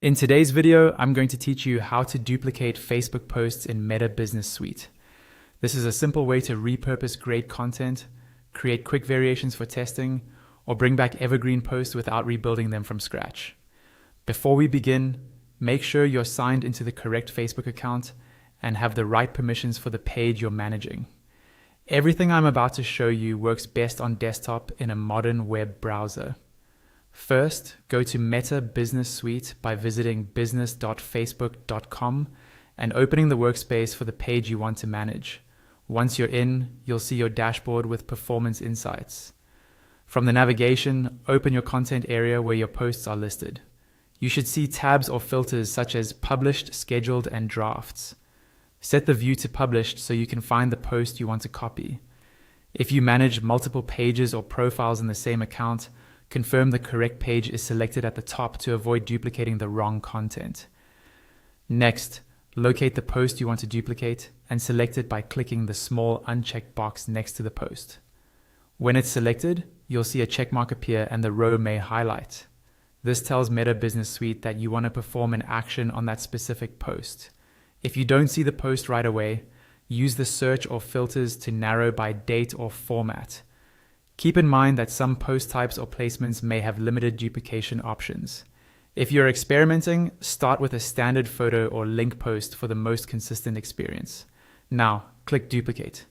In today's video, I'm going to teach you how to duplicate Facebook posts in Meta Business Suite. This is a simple way to repurpose great content, create quick variations for testing, or bring back evergreen posts without rebuilding them from scratch. Before we begin, make sure you're signed into the correct Facebook account and have the right permissions for the page you're managing. Everything I'm about to show you works best on desktop in a modern web browser. First, go to Meta Business Suite by visiting business.facebook.com and opening the workspace for the page you want to manage. Once you're in, you'll see your dashboard with performance insights. From the navigation, open your content area where your posts are listed. You should see tabs or filters such as Published, Scheduled, and Drafts. Set the view to Published so you can find the post you want to copy. If you manage multiple pages or profiles in the same account, confirm the correct page is selected at the top to avoid duplicating the wrong content. Next, locate the post you want to duplicate and select it by clicking the small unchecked box next to the post. When it's selected, you'll see a checkmark appear and the row may highlight. This tells Meta Business Suite that you want to perform an action on that specific post. If you don't see the post right away, use the search or filters to narrow by date or format. Keep in mind that some post types or placements may have limited duplication options. If you're experimenting, start with a standard photo or link post for the most consistent experience. Now, click Duplicate.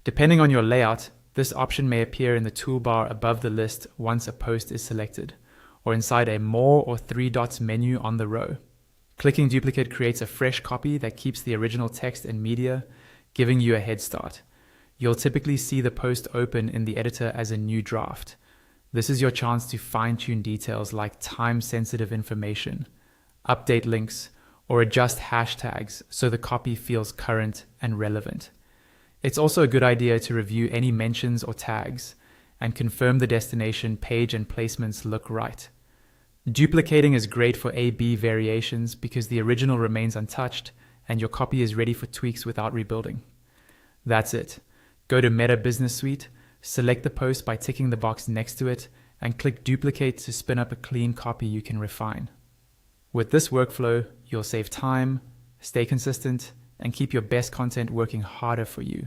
Depending on your layout, this option may appear in the toolbar above the list once a post is selected, or inside a More or 3 dots menu on the row. Clicking Duplicate creates a fresh copy that keeps the original text and media, giving you a head start. You'll typically see the post open in the editor as a new draft. This is your chance to fine-tune details like time-sensitive information, update links, or adjust hashtags so the copy feels current and relevant. It's also a good idea to review any mentions or tags and confirm the destination, page, and placements look right. Duplicating is great for A/B variations because the original remains untouched and your copy is ready for tweaks without rebuilding. That's it. Go to Meta Business Suite, select the post by ticking the box next to it, and click Duplicate to spin up a clean copy you can refine. With this workflow, you'll save time, stay consistent, and keep your best content working harder for you.